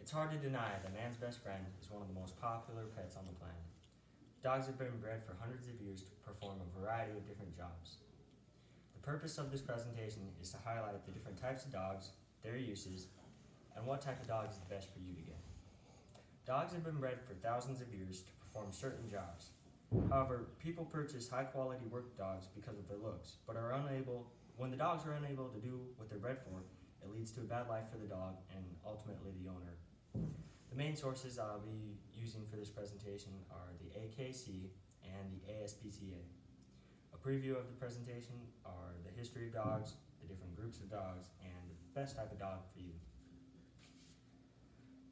It's hard to deny that man's best friend is one of the most popular pets on the planet. Dogs have been bred for hundreds of years to perform a variety of different jobs. The purpose of this presentation is to highlight the different types of dogs, their uses, and what type of dog is the best for you to get. Dogs have been bred for thousands of years to perform certain jobs. However, people purchase high-quality work dogs because of their looks, but when the dogs are unable to do what they're bred for, it leads to a bad life for the dog and ultimately the owner. The main sources I'll be using for this presentation are the AKC and the ASPCA. A preview of the presentation are the history of dogs, the different groups of dogs, and the best type of dog for you.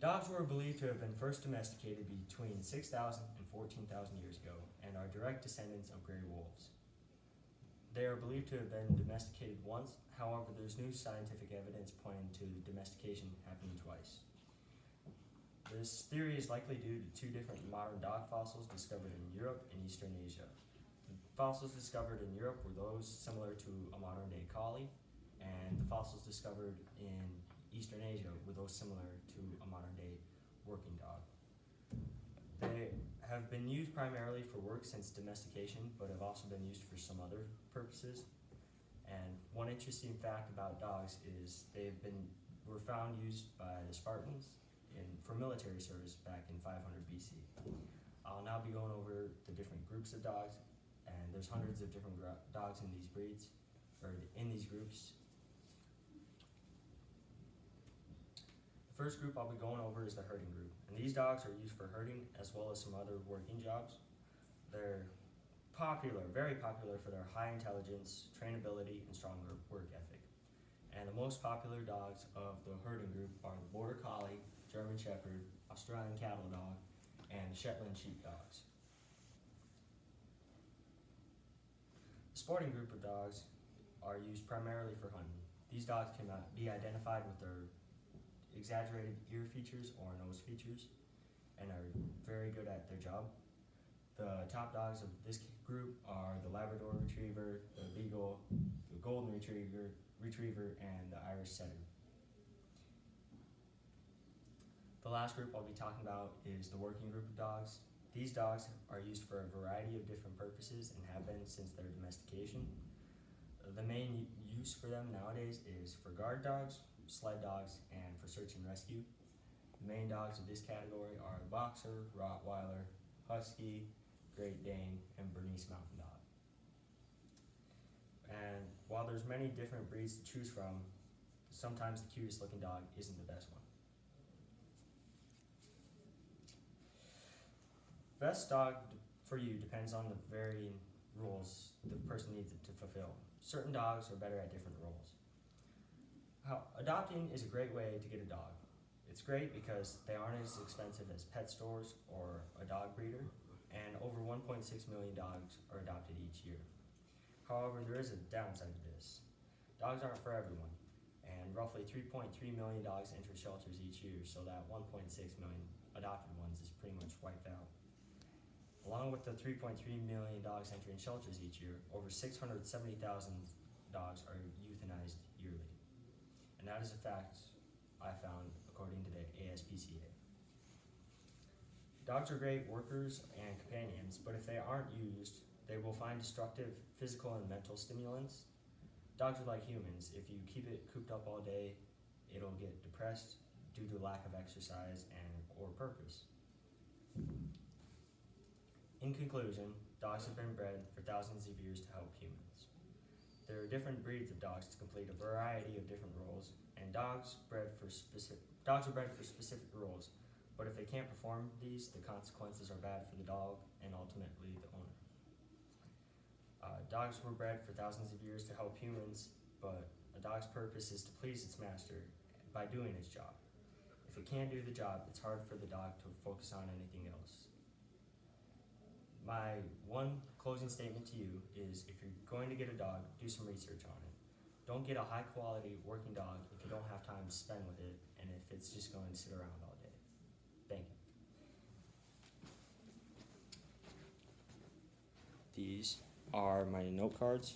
Dogs were believed to have been first domesticated between 6,000 and 14,000 years ago and are direct descendants of gray wolves. They are believed to have been domesticated once, however, there's new scientific evidence pointing to domestication happening twice. This theory is likely due to two different modern dog fossils discovered in Europe and Eastern Asia. The fossils discovered in Europe were those similar to a modern-day collie, and the fossils discovered in Eastern Asia were those similar to a modern-day working dog. They have been used primarily for work since domestication, but have also been used for some other purposes. And one interesting fact about dogs is were found used by the Spartans for military service back in 500 BC. I'll now be going over the different groups of dogs, and there's hundreds of different dogs in these breeds, or in these groups. The first group I'll be going over is the herding group, and these dogs are used for herding as well as some other working jobs. They're very popular for their high intelligence, trainability, and strong work ethic. And the most popular dogs of the herding group are the Border Collie, German Shepherd, Australian Cattle Dog, and Shetland Sheepdogs. The sporting group of dogs are used primarily for hunting. These dogs can be identified with their exaggerated ear features or nose features and are very good at their job. The top dogs of this group are the Labrador Retriever, the Beagle, the Golden Retriever, and the Irish Setter. The last group I'll be talking about is the working group of dogs. These dogs are used for a variety of different purposes and have been since their domestication. The main use for them nowadays is for guard dogs, sled dogs, and for search and rescue. The main dogs of this category are the Boxer, Rottweiler, Husky, Great Dane, and Bernese Mountain Dog. And while there's many different breeds to choose from, sometimes the cutest looking dog isn't the best one. Best dog for you depends on the varying roles the person needs it to fulfill. Certain dogs are better at different roles. Adopting is a great way to get a dog. It's great because they aren't as expensive as pet stores or a dog breeder, and over 1.6 million dogs are adopted each year. However, there is a downside to this. Dogs aren't for everyone, and roughly 3.3 million dogs enter shelters each year, so that 1.6 million adopted ones is pretty much wiped out. Along with the 3.3 million dogs entering shelters each year, over 670,000 dogs are euthanized yearly. And that is a fact I found according to the ASPCA. Dogs are great workers and companions, but if they aren't used, they will find destructive physical and mental stimulants. Dogs are like humans. If you keep it cooped up all day, it'll get depressed due to lack of exercise or purpose. In conclusion, dogs have been bred for thousands of years to help humans. There are different breeds of dogs to complete a variety of different roles, and dogs are bred for specific roles, but if they can't perform these, the consequences are bad for the dog and ultimately the owner. Dogs were bred for thousands of years to help humans, but a dog's purpose is to please its master by doing its job. If it can't do the job, it's hard for the dog to focus on anything else. My one closing statement to you is if you're going to get a dog, do some research on it. Don't get a high quality working dog if you don't have time to spend with it and if it's just going to sit around all day. Thank you. These are my note cards.